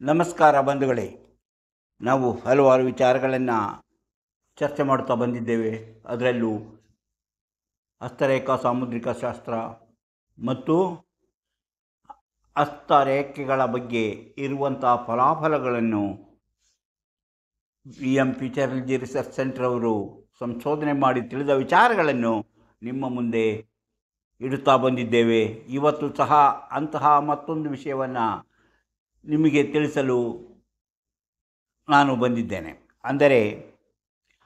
ನಮಸ್ಕಾರ ಬಂಧುಗಳೇ. ನಾವು ಹಲವಾರು ವಿಚಾರಗಳನ್ನು ಚರ್ಚೆ ಮಾಡ್ತಾ ಬಂದಿದ್ದೇವೆ. ಅದರಲ್ಲೂ ಹಸ್ತರೇಖಾ ಸಾಮುದ್ರಿಕ ಶಾಸ್ತ್ರ ಮತ್ತು ಹಸ್ತರೇಖೆಗಳ ಬಗ್ಗೆ ಇರುವಂಥ ಫಲಾಫಲಗಳನ್ನು ಫ್ಯೂಚರಾಲಜಿ ರಿಸರ್ಚ್ ಸೆಂಟರ್ ಅವರು ಸಂಶೋಧನೆ ಮಾಡಿ ತಿಳಿದ ವಿಚಾರಗಳನ್ನು ನಿಮ್ಮ ಮುಂದೆ ಇಡುತ್ತಾ ಬಂದಿದ್ದೇವೆ. ಇವತ್ತು ಸಹ ಅಂತಹ ಮತ್ತೊಂದು ವಿಷಯವನ್ನು ನಿಮಗೆ ತಿಳಿಸಲು ನಾನು ಬಂದಿದ್ದೇನೆ. ಅಂದರೆ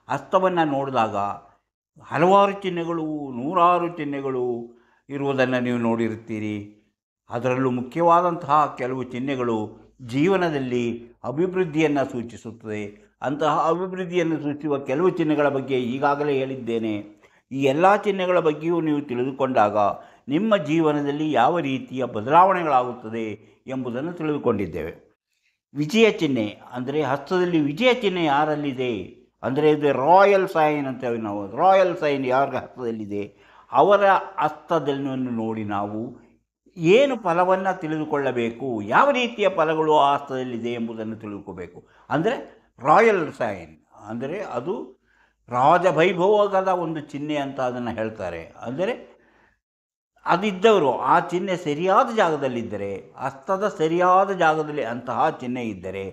ಹಸ್ತವನ್ನು ನೋಡಿದಾಗ ಹಲವಾರು ಚಿಹ್ನೆಗಳು, ನೂರಾರು ಚಿಹ್ನೆಗಳು ಇರುವುದನ್ನು ನೀವು ನೋಡಿರುತ್ತೀರಿ. ಅದರಲ್ಲೂ ಮುಖ್ಯವಾದಂತಹ ಕೆಲವು ಚಿಹ್ನೆಗಳು ಜೀವನದಲ್ಲಿ ಅಭಿವೃದ್ಧಿಯನ್ನು ಸೂಚಿಸುತ್ತದೆ. ಅಂತಹ ಅಭಿವೃದ್ಧಿಯನ್ನು ಸೂಚಿಸುವ ಕೆಲವು ಚಿಹ್ನೆಗಳ ಬಗ್ಗೆ ಈಗಾಗಲೇ ಹೇಳಿದ್ದೇನೆ. ಈ ಎಲ್ಲ ಚಿಹ್ನೆಗಳ ಬಗ್ಗೆಯೂ ನೀವು ತಿಳಿದುಕೊಂಡಾಗ ನಿಮ್ಮ ಜೀವನದಲ್ಲಿ ಯಾವ ರೀತಿಯ ಬದಲಾವಣೆಗಳಾಗುತ್ತದೆ ಎಂಬುದನ್ನು ತಿಳಿದುಕೊಂಡಿದ್ದೇವೆ. ವಿಜಯ ಚಿಹ್ನೆ ಅಂದರೆ ಹಸ್ತದಲ್ಲಿ ವಿಜಯ ಚಿಹ್ನೆ ಯಾರಲ್ಲಿದೆ ಅಂದರೆ ಇದು ರಾಯಲ್ ಸೈನ್ ಅಂತೇವೆ ನಾವು. ರಾಯಲ್ ಸೈನ್ ಯಾರ ಹಸ್ತದಲ್ಲಿದೆ ಅವರ ಹಸ್ತವನ್ನು ನೋಡಿ ನಾವು ಏನು ಫಲವನ್ನು ತಿಳಿದುಕೊಳ್ಳಬೇಕು, ಯಾವ ರೀತಿಯ ಫಲಗಳು ಆ ಹಸ್ತದಲ್ಲಿದೆ ಎಂಬುದನ್ನು ತಿಳಿದುಕೋಬೇಕು. ಅಂದರೆ ರಾಯಲ್ ಸೈನ್ ಅಂದರೆ ಅದು ರಾಜವೈಭೋಗದ ಒಂದು ಚಿಹ್ನೆ ಅಂತ ಅದನ್ನು ಹೇಳ್ತಾರೆ. ಅಂದರೆ ಅದಿದ್ದವರು ಆ ಚಿಹ್ನೆ ಸರಿಯಾದ ಜಾಗದಲ್ಲಿದ್ದರೆ, ಹಸ್ತದ ಸರಿಯಾದ ಜಾಗದಲ್ಲಿ ಅಂತಹ ಚಿಹ್ನೆ ಇದ್ದರೆ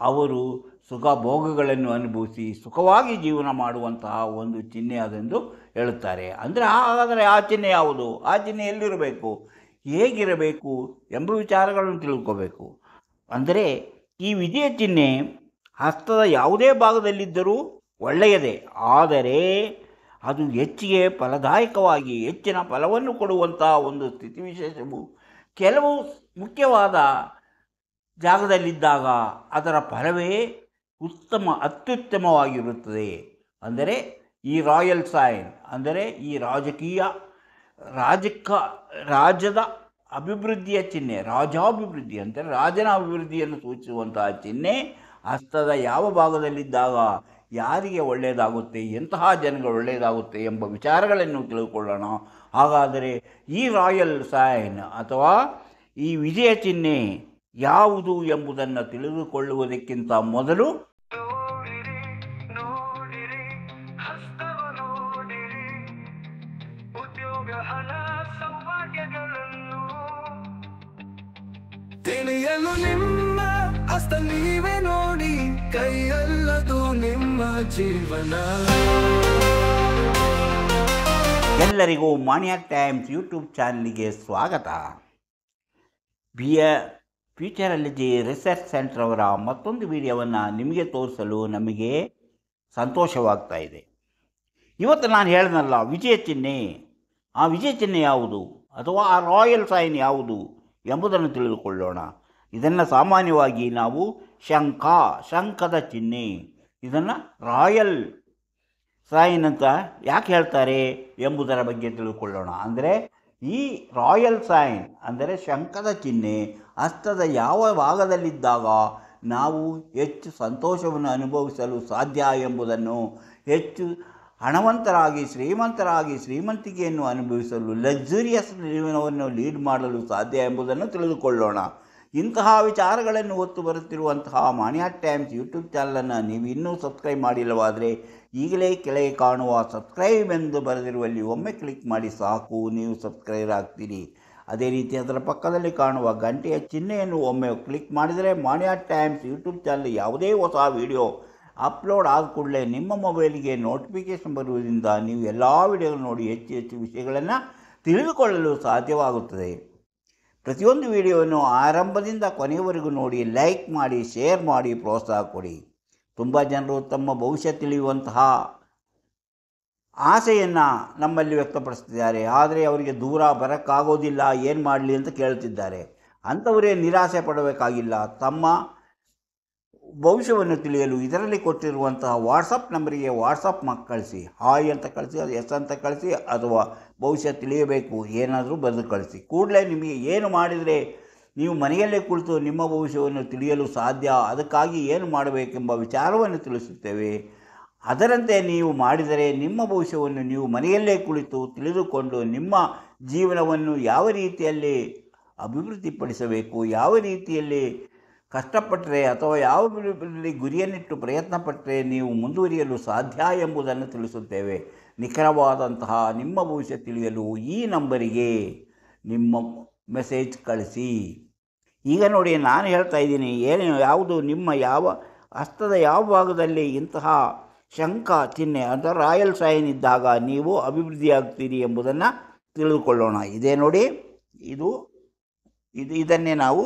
ಅವರು ಸುಖ ಭೋಗಗಳನ್ನು ಅನುಭವಿಸಿ ಸುಖವಾಗಿ ಜೀವನ ಮಾಡುವಂತಹ ಒಂದು ಚಿಹ್ನೆ ಅದೆಂದು ಹೇಳುತ್ತಾರೆ. ಅಂದರೆ ಹಾಗಾದರೆ ಆ ಚಿಹ್ನೆ ಯಾವುದು, ಆ ಚಿಹ್ನೆ ಎಲ್ಲಿರಬೇಕು, ಹೇಗಿರಬೇಕು ಎಂಬ ವಿಚಾರಗಳನ್ನು ತಿಳ್ಕೋಬೇಕು. ಅಂದರೆ ಈ ವಿಜಯ ಚಿಹ್ನೆ ಹಸ್ತದ ಯಾವುದೇ ಭಾಗದಲ್ಲಿದ್ದರೂ ಒಳ್ಳೆಯದೇ, ಆದರೆ ಅದು ಹೆಚ್ಚಿಗೆ ಫಲದಾಯಕವಾಗಿ ಹೆಚ್ಚಿನ ಫಲವನ್ನು ಕೊಡುವಂಥ ಒಂದು ಸ್ಥಿತಿವಿಶೇಷವು ಕೆಲವು ಮುಖ್ಯವಾದ ಜಾಗದಲ್ಲಿದ್ದಾಗ ಅದರ ಫಲವೇ ಅತ್ಯುತ್ತಮವಾಗಿರುತ್ತದೆ. ಅಂದರೆ ಈ ರಾಯಲ್ ಸೈನ್ ಅಂದರೆ ಈ ರಾಜ್ಯದ ಅಭಿವೃದ್ಧಿಯ ಚಿಹ್ನೆ, ರಾಜಾಭಿವೃದ್ಧಿ ಅಂದರೆ ರಾಜನ ಅಭಿವೃದ್ಧಿಯನ್ನು ಸೂಚಿಸುವಂತಹ ಚಿಹ್ನೆ ಹಸ್ತದ ಯಾವ ಭಾಗದಲ್ಲಿದ್ದಾಗ ಯಾರಿಗೆ ಒಳ್ಳೆಯದಾಗುತ್ತೆ, ಎಂತಹ ಜನಗಳು ಒಳ್ಳೆಯದಾಗುತ್ತೆ ಎಂಬ ವಿಚಾರಗಳನ್ನು ತಿಳಿದುಕೊಳ್ಳೋಣ. ಹಾಗಾದರೆ ಈ ರಾಯಲ್ ಸೈನ್ ಅಥವಾ ಈ ವಿಜಯ ಚಿಹ್ನೆ ಯಾವುದು ಎಂಬುದನ್ನು ತಿಳಿದುಕೊಳ್ಳುವುದಕ್ಕಿಂತ ಮೊದಲು ತಿಳಿಯಲು ನಿಮ್ಮ ಹಸ್ತ ನೀವೇ ನೋಡಿ, ಕೈಯಲ್ಲದು ನಿಮ್ಮ ಜೀವನ. ಎಲ್ಲರಿಗೂ ಮಾಣಿಯಾಕ್ ಟೈಮ್ಸ್ ಯೂಟ್ಯೂಬ್ ಚಾನಲ್ಗೆ ಸ್ವಾಗತ. ಫ್ಯೂಚರಾಲಜಿ ರಿಸರ್ಚ್ ಸೆಂಟರ್ ಅವರ ಮತ್ತೊಂದು ವಿಡಿಯೋವನ್ನು ನಿಮಗೆ ತೋರಿಸಲು ನಮಗೆ ಸಂತೋಷವಾಗ್ತಾ ಇದೆ. ಇವತ್ತು ನಾನು ಹೇಳಿದ್ನಲ್ಲ ವಿಜಯ ಚಿಹ್ನೆ, ಆ ವಿಜಯ ಚಿಹ್ನೆ ಯಾವುದು ಅಥವಾ ಆ ರಾಯಲ್ ಸೈನ್ ಯಾವುದು ಎಂಬುದನ್ನು ತಿಳಿದುಕೊಳ್ಳೋಣ. ಇದನ್ನು ಸಾಮಾನ್ಯವಾಗಿ ನಾವು ಶಂಖದ ಚಿಹ್ನೆ, ಇದನ್ನು ರಾಯಲ್ ಸೈನ್ ಅಂತ ಯಾಕೆ ಹೇಳ್ತಾರೆ ಎಂಬುದರ ಬಗ್ಗೆ ತಿಳಿದುಕೊಳ್ಳೋಣ. ಅಂದರೆ ಈ ರಾಯಲ್ ಸೈನ್ ಅಂದರೆ ಶಂಖದ ಚಿಹ್ನೆ ಹಸ್ತದ ಯಾವ ಭಾಗದಲ್ಲಿದ್ದಾಗ ನಾವು ಹೆಚ್ಚು ಸಂತೋಷವನ್ನು ಅನುಭವಿಸಲು ಸಾಧ್ಯ ಎಂಬುದನ್ನು, ಹೆಚ್ಚು ಹಣವಂತರಾಗಿ ಶ್ರೀಮಂತಿಕೆಯನ್ನು ಅನುಭವಿಸಲು, ಲಕ್ಸುರಿಯಸ್ ಜೀವನವನ್ನು ಲೀಡ್ ಮಾಡಲು ಸಾಧ್ಯ ಎಂಬುದನ್ನು ತಿಳಿದುಕೊಳ್ಳೋಣ. ಇಂತಹ ವಿಚಾರಗಳನ್ನು ಹೊತ್ತು ಬರುತ್ತಿರುವಂತಹ ಮಾಣಿಯಾಕ್ ಟೈಮ್ಸ್ ಯೂಟ್ಯೂಬ್ ಚಾನಲನ್ನು ನೀವು ಇನ್ನೂ ಸಬ್ಸ್ಕ್ರೈಬ್ ಮಾಡಿಲ್ಲವಾದರೆ ಈಗಲೇ ಕೆಳಗೆ ಕಾಣುವ ಸಬ್ಸ್ಕ್ರೈಬ್ ಎಂದು ಬರೆದಿರುವಲ್ಲಿ ಒಮ್ಮೆ ಕ್ಲಿಕ್ ಮಾಡಿ ಸಾಕು, ನೀವು ಸಬ್ಸ್ಕ್ರೈಬರ್ ಆಗ್ತೀರಿ. ಅದೇ ರೀತಿ ಅದರ ಪಕ್ಕದಲ್ಲಿ ಕಾಣುವ ಗಂಟೆಯ ಚಿಹ್ನೆಯನ್ನು ಒಮ್ಮೆ ಕ್ಲಿಕ್ ಮಾಡಿದರೆ ಮಾಣಿಯಾಕ್ ಟೈಮ್ಸ್ ಯೂಟ್ಯೂಬ್ ಚಾನಲ್ ಯಾವುದೇ ಹೊಸ ವಿಡಿಯೋ ಅಪ್ಲೋಡ್ ಆದ ಕೂಡಲೇ ನಿಮ್ಮ ಮೊಬೈಲಿಗೆ ನೋಟಿಫಿಕೇಷನ್ ಬರುವುದರಿಂದ ನೀವು ಎಲ್ಲ ವಿಡಿಯೋ ನೋಡಿ ಹೆಚ್ಚು ವಿಷಯಗಳನ್ನು ತಿಳಿದುಕೊಳ್ಳಲು ಸಾಧ್ಯವಾಗುತ್ತದೆ. ಪ್ರತಿಯೊಂದು ವಿಡಿಯೋವನ್ನು ಆರಂಭದಿಂದ ಕೊನೆಯವರೆಗೂ ನೋಡಿ, ಲೈಕ್ ಮಾಡಿ, ಶೇರ್ ಮಾಡಿ, ಪ್ರೋತ್ಸಾಹ ಕೊಡಿ. ತುಂಬ ಜನರು ತಮ್ಮ ಭವಿಷ್ಯ ತಿಳಿಯುವಂತಹ ಆಸೆಯನ್ನು ನಮ್ಮಲ್ಲಿ ವ್ಯಕ್ತಪಡಿಸ್ತಿದ್ದಾರೆ. ಆದರೆ ಅವರಿಗೆ ದೂರ ಬರೋಕ್ಕಾಗೋದಿಲ್ಲ, ಏನು ಮಾಡಲಿ ಅಂತ ಕೇಳ್ತಿದ್ದಾರೆ. ಅಂಥವರೇ ನಿರಾಸೆ ಪಡಬೇಕಾಗಿಲ್ಲ. ತಮ್ಮ ಭವಿಷ್ಯವನ್ನು ತಿಳಿಯಲು ಇದರಲ್ಲಿ ಕೊಟ್ಟಿರುವಂತಹ ವಾಟ್ಸಪ್ ನಂಬರಿಗೆ ವಾಟ್ಸಪ್ ಕಳಿಸಿ, ಹಾಯ್ ಅಂತ ಕಳಿಸಿ, ಅದು ಎಸ್ ಅಂತ ಕಳಿಸಿ, ಅಥವಾ ಭವಿಷ್ಯ ತಿಳಿಯಬೇಕು ಏನಾದರೂ ಬರೆದು ಕಳಿಸಿ. ಕೂಡಲೇ ನಿಮಗೆ ಏನು ಮಾಡಿದರೆ ನೀವು ಮನೆಯಲ್ಲೇ ಕುಳಿತು ನಿಮ್ಮ ಭವಿಷ್ಯವನ್ನು ತಿಳಿಯಲು ಸಾಧ್ಯ, ಅದಕ್ಕಾಗಿ ಏನು ಮಾಡಬೇಕೆಂಬ ವಿಚಾರವನ್ನು ತಿಳಿಸುತ್ತೇವೆ. ಅದರಂತೆ ನೀವು ಮಾಡಿದರೆ ನಿಮ್ಮ ಭವಿಷ್ಯವನ್ನು ನೀವು ಮನೆಯಲ್ಲೇ ಕುಳಿತು ತಿಳಿದುಕೊಂಡು ನಿಮ್ಮ ಜೀವನವನ್ನು ಯಾವ ರೀತಿಯಲ್ಲಿ ಅಭಿವೃದ್ಧಿಪಡಿಸಬೇಕು, ಯಾವ ರೀತಿಯಲ್ಲಿ ಕಷ್ಟಪಟ್ಟರೆ ಅಥವಾ ಯಾವುದರಲ್ಲಿ ಗುರಿಯನ್ನಿಟ್ಟು ಪ್ರಯತ್ನ ಪಟ್ಟರೆ ನೀವು ಮುಂದುವರಿಯಲು ಸಾಧ್ಯ ಎಂಬುದನ್ನು ತಿಳಿಸುತ್ತೇವೆ. ನಿಖರವಾದಂತಹ ನಿಮ್ಮ ಭವಿಷ್ಯ ತಿಳಿಯಲು ಈ ನಂಬರಿಗೆ ನಿಮ್ಮ ಮೆಸೇಜ್ ಕಳಿಸಿ. ಈಗ ನೋಡಿ, ನಾನು ಹೇಳ್ತಾ ಇದ್ದೀನಿ, ಯಾವುದು ನಿಮ್ಮ ಯಾವ ಹಸ್ತದ ಯಾವ ಭಾಗದಲ್ಲಿ ಇಂತಹ ಶಂಖ ಚಿಹ್ನೆ ಅಥವಾ ರಾಯಲ್ ಸೈನ್ ಇದ್ದಾಗ ನೀವು ಅಭಿವೃದ್ಧಿಯಾಗ್ತೀರಿ ಎಂಬುದನ್ನು ತಿಳಿದುಕೊಳ್ಳೋಣ. ಇದೇ ನೋಡಿ, ಇದನ್ನೇ ನಾವು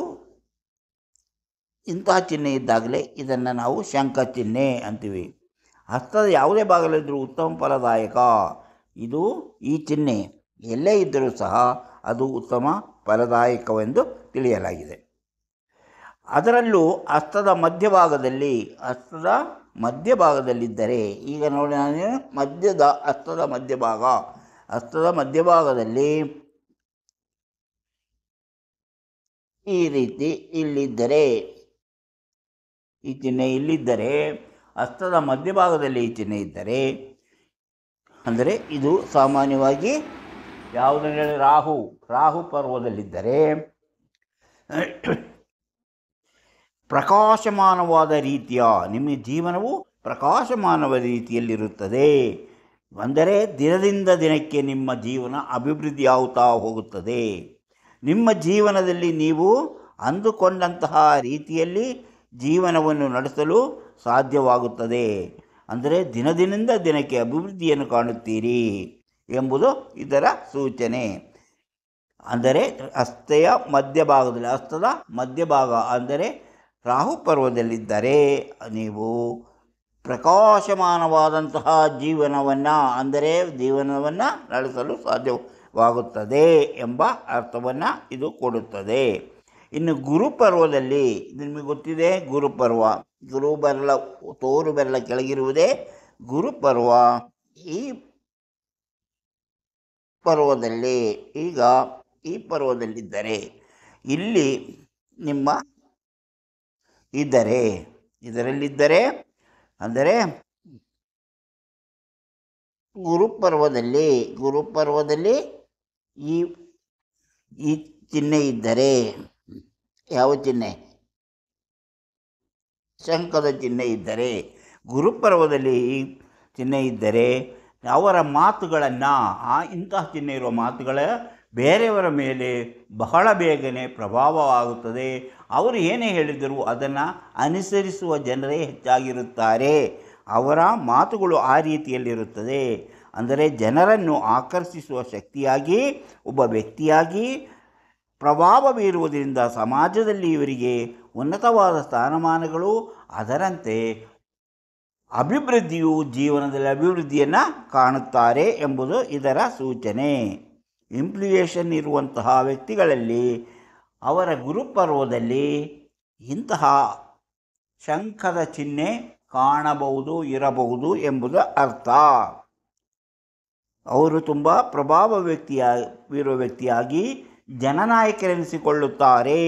ಇಂತಹ ಚಿಹ್ನೆ ಇದ್ದಾಗಲೇ ಇದನ್ನು ನಾವು ಶಂಖ ಚಿಹ್ನೆ ಅಂತೀವಿ. ಹಸ್ತದ ಯಾವುದೇ ಭಾಗದಲ್ಲಿದ್ದರೂ ಉತ್ತಮ ಫಲದಾಯಕ. ಈ ಚಿಹ್ನೆ ಎಲ್ಲೇ ಇದ್ದರೂ ಸಹ ಅದು ಉತ್ತಮ ಫಲದಾಯಕವೆಂದು ತಿಳಿಯಲಾಗಿದೆ. ಅದರಲ್ಲೂ ಹಸ್ತದ ಮಧ್ಯಭಾಗದಲ್ಲಿದ್ದರೆ, ಈಗ ನೋಡಿ, ನಾನು ಹಸ್ತದ ಮಧ್ಯಭಾಗದಲ್ಲಿ ಈ ರೀತಿ ಇಲ್ಲಿದ್ದರೆ, ಈ ಚಿಹ್ನೆ ಇಲ್ಲಿದ್ದರೆ, ಹಸ್ತದ ಮಧ್ಯಭಾಗದಲ್ಲಿ ಈ ಚಿಹ್ನೆ ಇದ್ದರೆ, ಅಂದರೆ ಇದು ಸಾಮಾನ್ಯವಾಗಿ ಯಾವುದನ್ನು ಹೇಳಿ ರಾಹು ಪರ್ವದಲ್ಲಿದ್ದರೆ ಪ್ರಕಾಶಮಾನವಾದ ರೀತಿಯ ನಿಮ್ಮ ಜೀವನವು ಪ್ರಕಾಶಮಾನವಾದ ರೀತಿಯಲ್ಲಿರುತ್ತದೆ. ಅಂದರೆ ದಿನದಿಂದ ದಿನಕ್ಕೆ ನಿಮ್ಮ ಜೀವನ ಅಭಿವೃದ್ಧಿಯಾಗುತ್ತಾ ಹೋಗುತ್ತದೆ. ನಿಮ್ಮ ಜೀವನದಲ್ಲಿ ನೀವು ಅಂದುಕೊಂಡಂತಹ ರೀತಿಯಲ್ಲಿ ಜೀವನವನ್ನು ನಡೆಸಲು ಸಾಧ್ಯವಾಗುತ್ತದೆ. ಅಂದರೆ ದಿನದಿಂದ ದಿನಕ್ಕೆ ಅಭಿವೃದ್ಧಿಯನ್ನು ಕಾಣುತ್ತೀರಿ ಎಂಬುದು ಇದರ ಸೂಚನೆ. ಅಂದರೆ ಹಸ್ತದ ಮಧ್ಯಭಾಗ ಅಂದರೆ ರಾಹು ಪರ್ವದಲ್ಲಿದ್ದರೆ ನೀವು ಪ್ರಕಾಶಮಾನವಾದಂತಹ ಜೀವನವನ್ನು ನಡೆಸಲು ಸಾಧ್ಯವಾಗುತ್ತದೆ ಎಂಬ ಅರ್ಥವನ್ನು ಇದು ಕೊಡುತ್ತದೆ. ಇನ್ನು ಗುರುಪರ್ವದಲ್ಲಿ, ನಿಮಗೆ ಗೊತ್ತಿದೆ, ತೋರು ಬೆರಳ ಕೆಳಗಿರುವುದೇ ಗುರುಪರ್ವ. ಈ ಪರ್ವದಲ್ಲಿ, ಈಗ ಈ ಪರ್ವದಲ್ಲಿದ್ದರೆ ಇಲ್ಲಿ ನಿಮ್ಮ ಇದರಲ್ಲಿದ್ದರೆ, ಅಂದರೆ ಗುರುಪರ್ವದಲ್ಲಿ ಈ ಚಿಹ್ನೆ ಇದ್ದರೆ, ಯಾವ ಚಿಹ್ನೆ? ಶಂಖದ ಚಿಹ್ನೆ ಇದ್ದರೆ, ಗುರುಪರ್ವದಲ್ಲಿ ಈ ಚಿಹ್ನೆ ಇದ್ದರೆ ಅವರ ಮಾತುಗಳನ್ನು, ಇಂತಹ ಚಿಹ್ನೆ ಇರುವ ಮಾತುಗಳ ಬೇರೆಯವರ ಮೇಲೆ ಬಹಳ ಬೇಗನೆ ಪ್ರಭಾವವಾಗುತ್ತದೆ. ಅವರು ಏನೇ ಹೇಳಿದರೂ ಅದನ್ನು ಅನುಸರಿಸುವ ಜನರೇ ಹೆಚ್ಚಾಗಿರುತ್ತಾರೆ. ಅವರ ಮಾತುಗಳು ಆ ರೀತಿಯಲ್ಲಿರುತ್ತದೆ. ಅಂದರೆ ಜನರನ್ನು ಆಕರ್ಷಿಸುವ ಶಕ್ತಿಯಾಗಿ ಒಬ್ಬ ವ್ಯಕ್ತಿಯಾಗಿ ಪ್ರಭಾವ ಬೀರುವುದರಿಂದ ಸಮಾಜದಲ್ಲಿ ಇವರಿಗೆ ಉನ್ನತವಾದ ಸ್ಥಾನಮಾನಗಳು, ಅದರಂತೆ ಜೀವನದಲ್ಲಿ ಅಭಿವೃದ್ಧಿಯನ್ನು ಕಾಣುತ್ತಾರೆ ಎಂಬುದು ಇದರ ಸೂಚನೆ. ಇಂಪ್ಲಿಯೇಷನ್ ಇರುವಂತಹ ವ್ಯಕ್ತಿಗಳಲ್ಲಿ ಅವರ ಗುರುಪರ್ವದಲ್ಲಿ ಇಂತಹ ಶಂಖದ ಚಿಹ್ನೆ ಇರಬಹುದು ಎಂಬುದು ಅರ್ಥ. ಅವರು ತುಂಬ ಪ್ರಭಾವ ಬೀರುವ ವ್ಯಕ್ತಿಯಾಗಿ ಜನನಾಯಕರೆನಿಸಿಕೊಳ್ಳುತ್ತಾರೆ.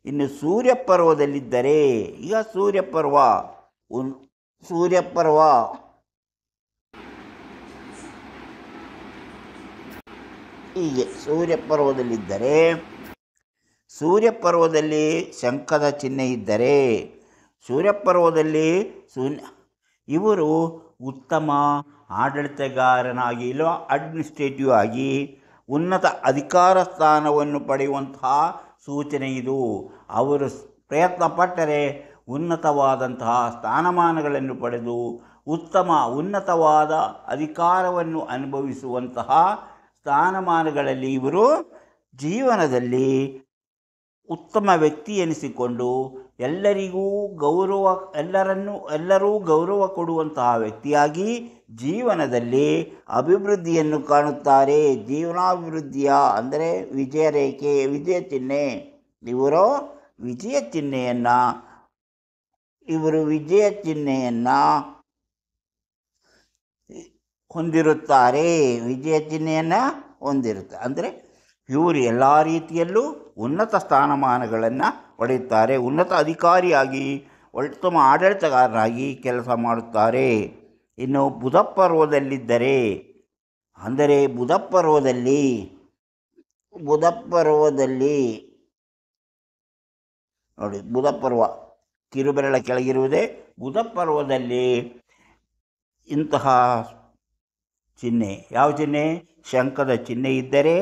ಇನ್ನು ಸೂರ್ಯಪರ್ವದಲ್ಲಿದ್ದರೆ, ಈಗ ಸೂರ್ಯಪರ್ವ ಹೀಗೆ ಸೂರ್ಯಪರ್ವದಲ್ಲಿ ಶಂಖದ ಚಿಹ್ನೆ ಇದ್ದರೆ, ಸೂರ್ಯಪರ್ವದಲ್ಲಿ ಇವರು ಉತ್ತಮ ಆಡಳಿತಗಾರನಾಗಿ ಇಲ್ಲ ಅಡ್ಮಿನಿಸ್ಟ್ರೇಟಿವ್ ಆಗಿ ಉನ್ನತ ಅಧಿಕಾರ ಸ್ಥಾನವನ್ನು ಪಡೆಯುವಂತಹ ಸೂಚನೆ ಇದು. ಅವರು ಪ್ರಯತ್ನ ಪಟ್ಟರೆ ಉನ್ನತವಾದಂತಹ ಸ್ಥಾನಮಾನಗಳನ್ನು ಪಡೆದು ಉನ್ನತವಾದ ಅಧಿಕಾರವನ್ನು ಅನುಭವಿಸುವಂತಹ ಸ್ಥಾನಮಾನಗಳಲ್ಲಿ ಇವರು ಜೀವನದಲ್ಲಿ ಉತ್ತಮ ವ್ಯಕ್ತಿ ಎನಿಸಿಕೊಂಡು ಎಲ್ಲರೂ ಗೌರವ ಕೊಡುವಂತಹ ವ್ಯಕ್ತಿಯಾಗಿ ಜೀವನದಲ್ಲಿ ಅಭಿವೃದ್ಧಿಯನ್ನು ಕಾಣುತ್ತಾರೆ. ಜೀವನಾಭಿವೃದ್ಧಿಯ ಅಂದರೆ ವಿಜಯ ಚಿಹ್ನೆ. ಇವರು ವಿಜಯ ಚಿಹ್ನೆಯನ್ನು ಹೊಂದಿರುತ್ತಾರೆ. ಅಂದರೆ ಇವರು ಎಲ್ಲ ರೀತಿಯಲ್ಲೂ ಉನ್ನತ ಸ್ಥಾನಮಾನಗಳನ್ನು ಪಡೆಯುತ್ತಾರೆ. ಉನ್ನತ ಅಧಿಕಾರಿಯಾಗಿ ಉತ್ತಮ ಆಡಳಿತಗಾರರಾಗಿ ಕೆಲಸ ಮಾಡುತ್ತಾರೆ. ಇನ್ನು ಬುಧಪರ್ವದಲ್ಲಿದ್ದರೆ, ಅಂದರೆ ಬುಧಪರ್ವದಲ್ಲಿ ನೋಡಿ, ಬುಧ ಪರ್ವ ಕಿರುಬೆರಳ ಕೆಳಗಿರುವುದೇ ಬುಧ ಪರ್ವದಲ್ಲಿ ಇಂತಹ ಚಿಹ್ನೆ, ಯಾವ ಚಿಹ್ನೆ? ಶಂಖದ ಚಿಹ್ನೆ ಇದ್ದರೆ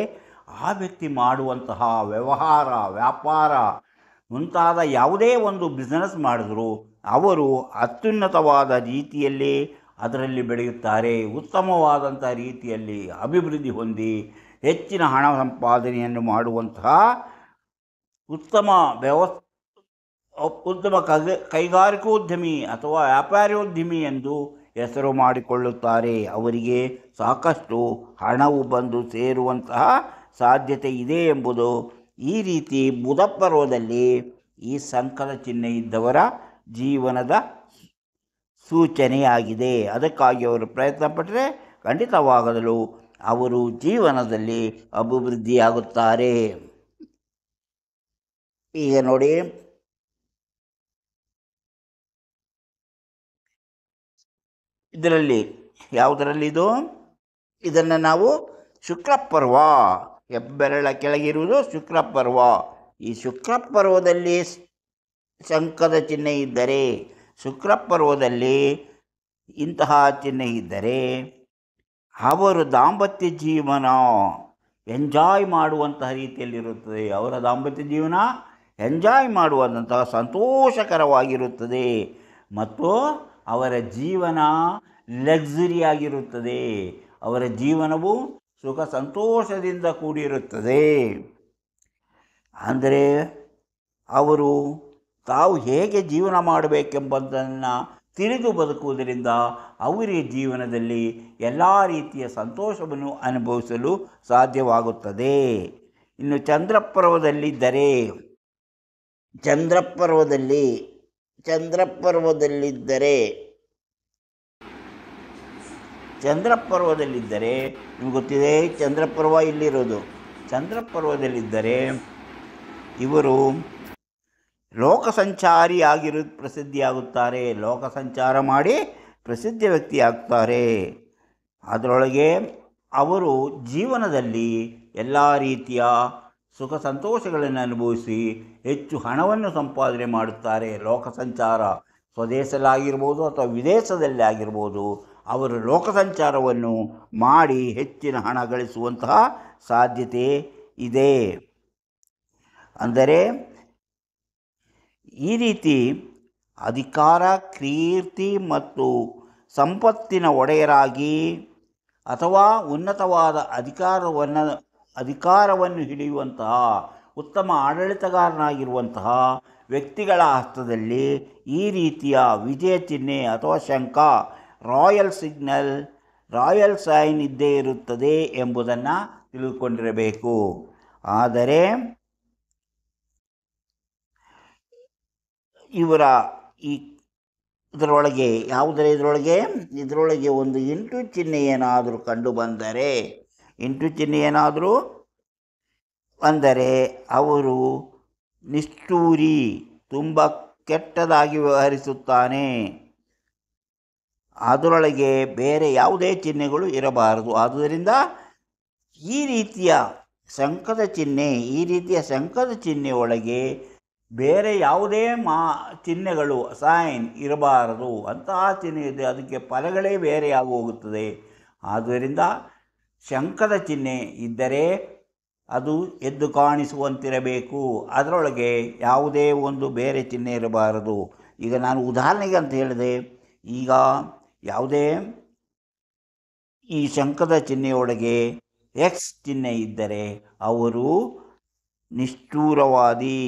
ಆ ವ್ಯಕ್ತಿ ಮಾಡುವಂತಹ ವ್ಯವಹಾರ, ವ್ಯಾಪಾರ ಮುಂತಾದ ಯಾವುದೇ ಒಂದು ಬಿಸ್ನೆಸ್ ಮಾಡಿದ್ರು ಅವರು ಅತ್ಯುನ್ನತವಾದ ರೀತಿಯಲ್ಲಿ ಅದರಲ್ಲಿ ಬೆಳೆಯುತ್ತಾರೆ. ಉತ್ತಮವಾದಂಥ ರೀತಿಯಲ್ಲಿ ಅಭಿವೃದ್ಧಿ ಹೊಂದಿ ಹೆಚ್ಚಿನ ಹಣ ಸಂಪಾದನೆಯನ್ನು ಮಾಡುವಂತಹ ಉತ್ತಮ ಕೈಗಾರಿಕೋದ್ಯಮಿ ಅಥವಾ ವ್ಯಾಪಾರೋದ್ಯಮಿ ಎಂದು ಹೆಸರು ಮಾಡಿಕೊಳ್ಳುತ್ತಾರೆ. ಅವರಿಗೆ ಸಾಕಷ್ಟು ಹಣವು ಬಂದು ಸೇರುವಂತಹ ಸಾಧ್ಯತೆ ಇದೆ ಎಂಬುದು ಈ ರೀತಿ ಬುಧ ಪರ್ವದಲ್ಲಿ ಈ ಶಂಖದ ಚಿಹ್ನೆ ಇದ್ದವರ ಜೀವನದ ಸೂಚನೆಯಾಗಿದೆ. ಅದಕ್ಕಾಗಿ ಅವರು ಪ್ರಯತ್ನ ಪಟ್ಟರೆ ಖಂಡಿತವಾಗಲು ಅವರು ಜೀವನದಲ್ಲಿ ಅಭಿವೃದ್ಧಿಯಾಗುತ್ತಾರೆ. ಈಗ ನೋಡಿ, ಇದರಲ್ಲಿ ಯಾವುದರಲ್ಲಿದು? ಇದನ್ನು ನಾವು ಶುಕ್ರಪರ್ವ, ಹೆಬ್ಬೆರಳ ಕೆಳಗಿರುವುದು ಶುಕ್ರಪರ್ವ. ಈ ಶುಕ್ರಪರ್ವದಲ್ಲಿ ಶಂಖದ ಚಿಹ್ನೆ ಇದ್ದರೆ, ಶುಕ್ರಪರ್ವದಲ್ಲಿ ಇಂತಹ ಚಿಹ್ನೆ ಇದ್ದರೆ ಅವರು ದಾಂಪತ್ಯ ಜೀವನ ಎಂಜಾಯ್ ಮಾಡುವಂತಹ ರೀತಿಯಲ್ಲಿರುತ್ತದೆ. ಅವರ ದಾಂಪತ್ಯ ಜೀವನ ಎಂಜಾಯ್ ಮಾಡುವಂತಹ ಸಂತೋಷಕರವಾಗಿರುತ್ತದೆ ಮತ್ತು ಅವರ ಜೀವನ ಲಕ್ಸುರಿಯಾಗಿರುತ್ತದೆ. ಅವರ ಜೀವನವು ಸುಖ ಸಂತೋಷದಿಂದ ಕೂಡಿರುತ್ತದೆ. ಅಂದರೆ ಅವರು ತಾವು ಹೇಗೆ ಜೀವನ ಮಾಡಬೇಕೆಂಬುದನ್ನು ತಿಳಿದು ಬದುಕುವುದರಿಂದ ಅವರ ಜೀವನದಲ್ಲಿ ಎಲ್ಲ ರೀತಿಯ ಸಂತೋಷವನ್ನು ಅನುಭವಿಸಲು ಸಾಧ್ಯವಾಗುತ್ತದೆ. ಇನ್ನು ಚಂದ್ರಪರ್ವದಲ್ಲಿದ್ದರೆ, ಚಂದ್ರಪರ್ವದಲ್ಲಿದ್ದರೆ ನಿಮ್ಗೆ ಗೊತ್ತಿದೆ, ಚಂದ್ರಪರ್ವ ಇಲ್ಲಿರೋದು. ಚಂದ್ರಪರ್ವದಲ್ಲಿದ್ದರೆ ಇವರು ಲೋಕ ಸಂಚಾರಿಯಾಗಿರೋದು ಪ್ರಸಿದ್ಧಿಯಾಗುತ್ತಾರೆ. ಲೋಕ ಸಂಚಾರ ಮಾಡಿ ಪ್ರಸಿದ್ಧ ವ್ಯಕ್ತಿಯಾಗ್ತಾರೆ. ಅದರೊಳಗೆ ಅವರು ಜೀವನದಲ್ಲಿ ಎಲ್ಲ ರೀತಿಯ ಸುಖ ಸಂತೋಷಗಳನ್ನು ಅನುಭವಿಸಿ ಹೆಚ್ಚು ಹಣವನ್ನು ಸಂಪಾದನೆ ಮಾಡುತ್ತಾರೆ. ಲೋಕ ಸಂಚಾರ ಸ್ವದೇಶದಲ್ಲಾಗಿರ್ಬೋದು ಅಥವಾ ವಿದೇಶದಲ್ಲಿ ಆಗಿರ್ಬೋದು, ಅವರು ಲೋಕ ಸಂಚಾರವನ್ನು ಮಾಡಿ ಹೆಚ್ಚಿನ ಹಣ ಗಳಿಸುವಂತಹ ಸಾಧ್ಯತೆ ಇದೆ. ಅಂದರೆ ಈ ರೀತಿ ಅಧಿಕಾರ, ಕೀರ್ತಿ ಮತ್ತು ಸಂಪತ್ತಿನ ಒಡೆಯರಾಗಿ ಅಥವಾ ಉನ್ನತವಾದ ಅಧಿಕಾರವನ್ನು ಹಿಡಿಯುವಂತಹ ಉತ್ತಮ ಆಡಳಿತಗಾರನಾಗಿರುವಂತಹ ವ್ಯಕ್ತಿಗಳ ಹಸ್ತದಲ್ಲಿ ಈ ರೀತಿಯ ವಿಜಯ ಚಿಹ್ನೆ ಅಥವಾ ಶಂಖ, ರಾಯಲ್ ಸೈನ್ ಇದ್ದೇ ಇರುತ್ತದೆ ಎಂಬುದನ್ನು ತಿಳಿದುಕೊಂಡಿರಬೇಕು. ಆದರೆ ಇವರ ಇದರೊಳಗೆ ಒಂದು ಇಂಟು ಚಿಹ್ನೆ ಏನಾದರೂ ಕಂಡು ಬಂದರೆ, ಅವರು ನಿಷ್ಠೂರಿ, ತುಂಬ ಕೆಟ್ಟದಾಗಿ ವ್ಯವಹರಿಸುತ್ತಾನೆ. ಅದರೊಳಗೆ ಬೇರೆ ಯಾವುದೇ ಚಿಹ್ನೆಗಳು ಇರಬಾರದು. ಆದುದರಿಂದ ಈ ರೀತಿಯ ಶಂಖದ ಚಿಹ್ನೆ ಒಳಗೆ ಬೇರೆ ಯಾವುದೇ ಚಿಹ್ನೆಗಳು, ಸೈನ್ ಇರಬಾರದು. ಅಂತಹ ಚಿಹ್ನೆ ಇದೆ, ಅದಕ್ಕೆ ಫಲಗಳೇ ಬೇರೆಯಾಗಿ ಹೋಗುತ್ತದೆ. ಆದ್ದರಿಂದ ಶಂಖದ ಚಿಹ್ನೆ ಇದ್ದರೆ ಅದು ಎದ್ದು ಕಾಣಿಸುವಂತಿರಬೇಕು. ಅದರೊಳಗೆ ಯಾವುದೇ ಒಂದು ಬೇರೆ ಚಿಹ್ನೆ ಇರಬಾರದು. ಈಗ ನಾನು ಉದಾಹರಣೆಗೆ ಅಂತ ಹೇಳಿದೆ, ಈಗ ಯಾವುದೇ ಈ ಶಂಖದ ಚಿಹ್ನೆಯೊಳಗೆ ಎಕ್ಸ್ ಚಿಹ್ನೆ ಇದ್ದರೆ ಅವರು ನಿಷ್ಠೂರವಾದಿ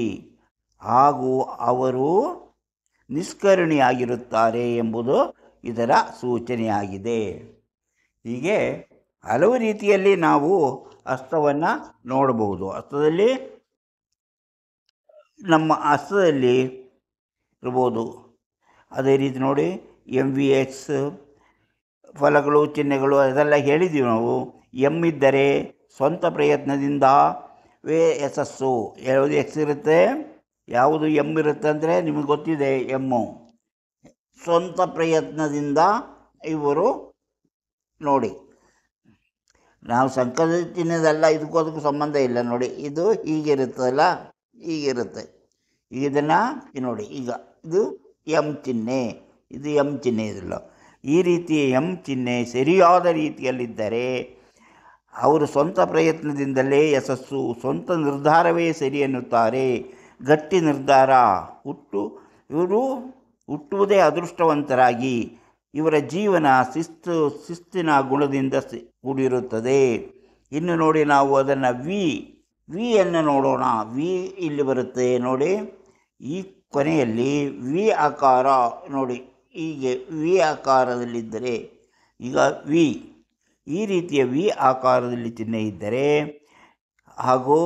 ಹಾಗೂ ಅವರು ನಿಷ್ಕರುಣಿಯಾಗಿರುತ್ತಾರೆ ಎಂಬುದು ಇದರ ಸೂಚನೆಯಾಗಿದೆ. ಹೀಗೆ ಹಲವು ರೀತಿಯಲ್ಲಿ ನಾವು ಹಸ್ತವನ್ನು ನೋಡಬಹುದು. ಹಸ್ತದಲ್ಲಿ ಇರ್ಬೋದು. ಅದೇ ರೀತಿ ನೋಡಿ, MVX ಫಲಗಳು, ಚಿಹ್ನೆಗಳು ಅದೆಲ್ಲ ಹೇಳಿದ್ದೀವಿ ನಾವು. ಎಮ್ ಇದ್ದರೆ ಸ್ವಂತ ಪ್ರಯತ್ನದಿಂದ ಯಶಸ್ಸು. ಯಾವುದು ಎಕ್ಸ್ ಇರುತ್ತೆ, ಯಾವುದು ಎಮ್ ಇರುತ್ತೆ ಅಂದರೆ ನಿಮಗೆ ಗೊತ್ತಿದೆ. ಎಮ್ಮು ಸ್ವಂತ ಪ್ರಯತ್ನದಿಂದ ಇವರು ನೋಡಿ, ನಾವು ಶಂಖದ ಚಿಹ್ನೆದಲ್ಲ, ಇದಕ್ಕೂ ಸಂಬಂಧ ಇಲ್ಲ ನೋಡಿ. ಇದು ಹೀಗಿರುತ್ತಲ್ಲ, ಹೀಗಿರುತ್ತೆ. ಈಗ ಇದನ್ನು ನೋಡಿ, ಈಗ ಇದು ಎಮ್ ಚಿಹ್ನೆ, ಇದು ಎಮ್ ಚಿಹ್ನೆ ಇದಲ್ಲ. ಈ ರೀತಿ ಎಮ್ ಚಿಹ್ನೆ ಸರಿಯಾದ ರೀತಿಯಲ್ಲಿದ್ದರೆ ಅವರು ಸ್ವಂತ ಪ್ರಯತ್ನದಿಂದಲೇ ಯಶಸ್ಸು, ಸ್ವಂತ ನಿರ್ಧಾರವೇ ಸರಿ ಎನ್ನುತ್ತಾರೆ. ಗಟ್ಟಿ ನಿರ್ಧಾರ, ಇವರು ಹುಟ್ಟುವುದೇ ಅದೃಷ್ಟವಂತರಾಗಿ. ಇವರ ಜೀವನ ಶಿಸ್ತಿನ ಗುಣದಿಂದ ಕೂಡಿರುತ್ತದೆ. ಇನ್ನು ನೋಡಿ, ನಾವು ಅದನ್ನು ವಿಯನ್ನು ನೋಡೋಣ. ವಿ ಇಲ್ಲಿ ಬರುತ್ತೆ ನೋಡಿ. ಈ ಕೊನೆಯಲ್ಲಿ ವಿ ಆಕಾರ ನೋಡಿ, ಹೀಗೆ ವಿ ಆಕಾರದಲ್ಲಿದ್ದರೆ, ಈಗ ಈ ರೀತಿಯ ವಿ ಆಕಾರದಲ್ಲಿ ಚಿಹ್ನೆ ಇದ್ದರೆ, ಹಾಗೂ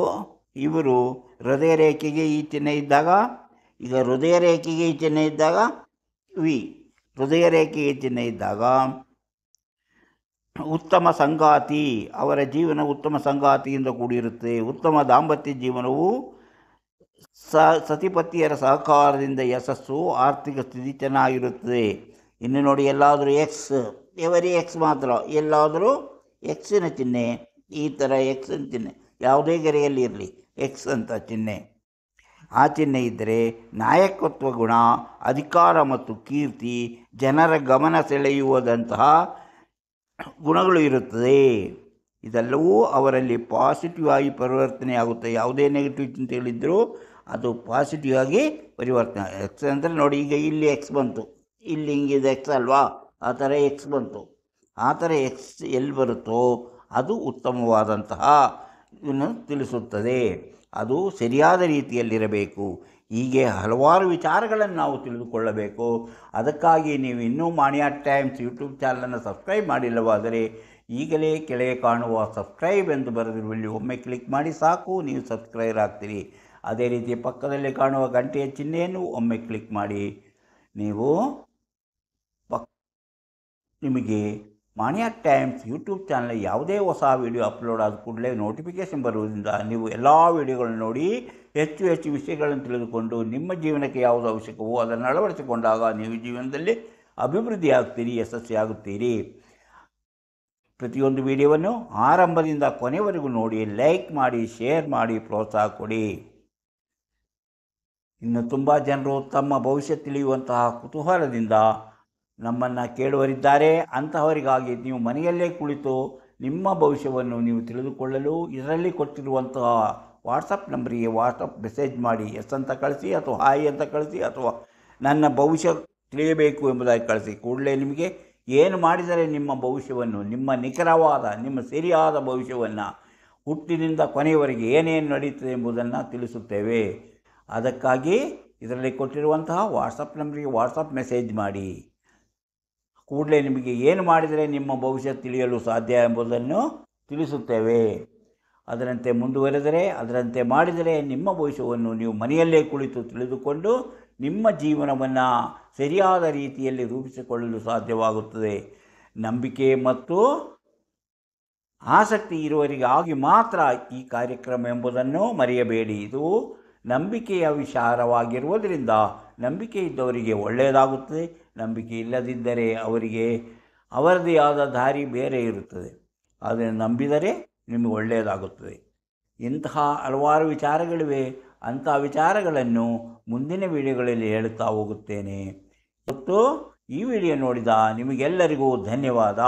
ಇವರು ಹೃದಯ ರೇಖೆಗೆ ಈ ಚಿಹ್ನೆ ಇದ್ದಾಗ, ಈಗ ಹೃದಯ ರೇಖೆಗೆ ಈ ಚಿಹ್ನೆ ಇದ್ದಾಗ ಹೃದಯ ರೇಖೆಗೆ ಚಿಹ್ನೆ ಇದ್ದಾಗ ಉತ್ತಮ ಸಂಗಾತಿ, ಅವರ ಜೀವನ ಉತ್ತಮ ಸಂಗಾತಿಯಿಂದ ಕೂಡಿರುತ್ತೆ. ಉತ್ತಮ ದಾಂಪತ್ಯ ಜೀವನವು ಸತಿಪತಿಯರ ಸಹಕಾರದಿಂದ ಯಶಸ್ಸು, ಆರ್ಥಿಕ ಸ್ಥಿತಿ ಚೆನ್ನಾಗಿರುತ್ತದೆ. ಇನ್ನು ನೋಡಿ, ಎಲ್ಲಾದರೂ ಎಕ್ಸ್ ಮಾತ್ರ, ಎಲ್ಲಾದರೂ ಎಕ್ಸಿನ ಚಿಹ್ನೆ, ಈ ಥರ ಎಕ್ಸಿನ ಚಿಹ್ನೆ ಯಾವುದೇ ಗೆರೆಯಲ್ಲಿ ಇರಲಿ, ಎಕ್ಸ್ ಅಂತ ಚಿಹ್ನೆ, ಆ ಚಿಹ್ನೆ ಇದ್ದರೆ ನಾಯಕತ್ವ ಗುಣ, ಅಧಿಕಾರ ಮತ್ತು ಕೀರ್ತಿ, ಜನರ ಗಮನ ಸೆಳೆಯುವುದಂತಹ ಗುಣಗಳು ಇರುತ್ತದೆ. ಇದೆಲ್ಲವೂ ಅವರಲ್ಲಿ ಪಾಸಿಟಿವ್ ಆಗಿ ಪರಿವರ್ತನೆ ಆಗುತ್ತೆ. ಯಾವುದೇ ನೆಗೆಟಿವ್ ಚಿಂತೆಗಳಿದ್ದರೂ ಅದು ಪಾಸಿಟಿವ್ ಆಗಿ ಪರಿವರ್ತನೆ. ಎಕ್ಸ್ ಅಂದರೆ ನೋಡಿ, ಈಗ ಇಲ್ಲಿ ಎಕ್ಸ್ ಬಂತು, ಇಲ್ಲಿ ಹಿಂಗಿದೆ ಎಕ್ಸ್ ಅಲ್ವಾ, ಆ ಥರ ಎಕ್ಸ್ ಬಂತು. ಆ ಥರ ಎಕ್ಸ್ ಎಲ್ಲಿ ಬರುತ್ತೋ ಅದು ಉತ್ತಮವಾದಂತಹ ಇದನ್ನು ತಿಳಿಸುತ್ತದೆ. ಅದು ಸರಿಯಾದ ರೀತಿಯಲ್ಲಿರಬೇಕು. ಹೀಗೆ ಹಲವಾರು ವಿಚಾರಗಳನ್ನು ನಾವು ತಿಳಿದುಕೊಳ್ಳಬೇಕು. ಅದಕ್ಕಾಗಿ ನೀವು ಇನ್ನೂ ಮಾಣಿಯಾ ಟೈಮ್ಸ್ ಯೂಟ್ಯೂಬ್ ಚಾನಲನ್ನು ಸಬ್ಸ್ಕ್ರೈಬ್ ಮಾಡಿಲ್ಲವಾದರೆ ಈಗಲೇ ಕೆಳಗೆ ಕಾಣುವ ಸಬ್ಸ್ಕ್ರೈಬ್ ಎಂದು ಬರೆದಿರುವಲ್ಲಿ ಒಮ್ಮೆ ಕ್ಲಿಕ್ ಮಾಡಿ ಸಾಕು, ನೀವು ಸಬ್ಸ್ಕ್ರೈಬರ್ ಆಗ್ತೀರಿ. ಅದೇ ರೀತಿ ಪಕ್ಕದಲ್ಲಿ ಕಾಣುವ ಗಂಟೆಯ ಚಿಹ್ನೆಯನ್ನು ಒಮ್ಮೆ ಕ್ಲಿಕ್ ಮಾಡಿ, ನೀವು ನಿಮಗೆ ಮಾಣಿಯಾ ಟೈಮ್ಸ್ ಯೂಟ್ಯೂಬ್ ಚಾನಲ್ ಯಾವುದೇ ಹೊಸ ವಿಡಿಯೋ ಅಪ್ಲೋಡ್ ಆದ ಕೂಡಲೇ ನೋಟಿಫಿಕೇಷನ್ ಬರುವುದರಿಂದ ನೀವು ಎಲ್ಲ ವಿಡಿಯೋಗಳನ್ನು ನೋಡಿ ಹೆಚ್ಚು ಹೆಚ್ಚು ವಿಷಯಗಳನ್ನು ತಿಳಿದುಕೊಂಡು ನಿಮ್ಮ ಜೀವನಕ್ಕೆ ಯಾವುದು ಅವಶ್ಯಕವೋ ಅದನ್ನು ಅಳವಡಿಸಿಕೊಂಡಾಗ ನೀವು ಜೀವನದಲ್ಲಿ ಅಭಿವೃದ್ಧಿ ಆಗ್ತೀರಿ, ಯಶಸ್ವಿಯಾಗುತ್ತೀರಿ. ಪ್ರತಿಯೊಂದು ವಿಡಿಯೋವನ್ನು ಆರಂಭದಿಂದ ಕೊನೆವರೆಗೂ ನೋಡಿ, ಲೈಕ್ ಮಾಡಿ, ಶೇರ್ ಮಾಡಿ, ಪ್ರೋತ್ಸಾಹ ಕೊಡಿ. ಇನ್ನು ತುಂಬ ಜನರು ತಮ್ಮ ಭವಿಷ್ಯ ತಿಳಿಯುವಂತಹ ಕುತೂಹಲದಿಂದ ನಮ್ಮನ್ನು ಕೇಳುವರಿದ್ದಾರೆ. ಅಂತಹವರಿಗಾಗಿ ನೀವು ಮನೆಯಲ್ಲೇ ಕುಳಿತು ನಿಮ್ಮ ಭವಿಷ್ಯವನ್ನು ನೀವು ತಿಳಿದುಕೊಳ್ಳಲು ಇದರಲ್ಲಿ ಕೊಟ್ಟಿರುವಂತಹ ವಾಟ್ಸಪ್ ನಂಬರಿಗೆ ವಾಟ್ಸಪ್ ಮೆಸೇಜ್ ಮಾಡಿ, ಎಸ್ ಅಂತ ಕಳಿಸಿ, ಅಥವಾ ಹಾಯ್ ಅಂತ ಕಳಿಸಿ, ಅಥವಾ ನನ್ನ ಭವಿಷ್ಯ ತಿಳಿಯಬೇಕು ಎಂಬುದಾಗಿ ಕಳಿಸಿ. ಕೂಡಲೇ ನಿಮಗೆ ಏನು ಮಾಡಿದರೆ ನಿಮ್ಮ ಭವಿಷ್ಯವನ್ನು, ನಿಮ್ಮ ನಿಖರವಾದ, ನಿಮ್ಮ ಸರಿಯಾದ ಭವಿಷ್ಯವನ್ನು ಹುಟ್ಟಿನಿಂದ ಕೊನೆಯವರೆಗೆ ಏನೇನು ನಡೀತದೆ ಎಂಬುದನ್ನು ತಿಳಿಸುತ್ತೇವೆ. ಅದಕ್ಕಾಗಿ ಇದರಲ್ಲಿ ಕೊಟ್ಟಿರುವಂತಹ ವಾಟ್ಸಪ್ ನಂಬರಿಗೆ ವಾಟ್ಸಪ್ ಮೆಸೇಜ್ ಮಾಡಿ. ಕೂಡಲೇ ನಿಮಗೆ ಏನು ಮಾಡಿದರೆ ನಿಮ್ಮ ಭವಿಷ್ಯ ತಿಳಿಯಲು ಸಾಧ್ಯ ಎಂಬುದನ್ನು ತಿಳಿಸುತ್ತೇವೆ. ಅದರಂತೆ ಮುಂದುವರೆದರೆ, ಅದರಂತೆ ಮಾಡಿದರೆ ನಿಮ್ಮ ಭವಿಷ್ಯವನ್ನು ನೀವು ಮನೆಯಲ್ಲೇ ಕುಳಿತು ತಿಳಿದುಕೊಂಡು ನಿಮ್ಮ ಜೀವನವನ್ನು ಸರಿಯಾದ ರೀತಿಯಲ್ಲಿ ರೂಪಿಸಿಕೊಳ್ಳಲು ಸಾಧ್ಯವಾಗುತ್ತದೆ. ನಂಬಿಕೆ ಮತ್ತು ಆಸಕ್ತಿ ಇರುವವರಿಗಾಗಿ ಮಾತ್ರ ಈ ಕಾರ್ಯಕ್ರಮ ಎಂಬುದನ್ನು ಮರೆಯಬೇಡಿ. ಇದು ನಂಬಿಕೆಯ ವಿಚಾರವಾಗಿರುವುದರಿಂದ ನಂಬಿಕೆ ಇದ್ದವರಿಗೆ ಒಳ್ಳೆಯದಾಗುತ್ತದೆ. ನಂಬಿಕೆ ಇಲ್ಲದಿದ್ದರೆ ಅವರಿಗೆ ಅವರದೇ ಆದ ದಾರಿ ಬೇರೆ ಇರುತ್ತದೆ. ಅದನ್ನು ನಂಬಿದರೆ ನಿಮಗೆ ಒಳ್ಳೆಯದಾಗುತ್ತದೆ. ಇಂತಹ ಹಲವಾರು ವಿಚಾರಗಳಿವೆ. ಅಂತಹ ವಿಚಾರಗಳನ್ನು ಮುಂದಿನ ವಿಡಿಯೋಗಳಲ್ಲಿ ಹೇಳುತ್ತಾ ಹೋಗುತ್ತೇನೆ. ಮತ್ತು ಈ ವಿಡಿಯೋ ನೋಡಿದ ನಿಮಗೆಲ್ಲರಿಗೂ ಧನ್ಯವಾದ.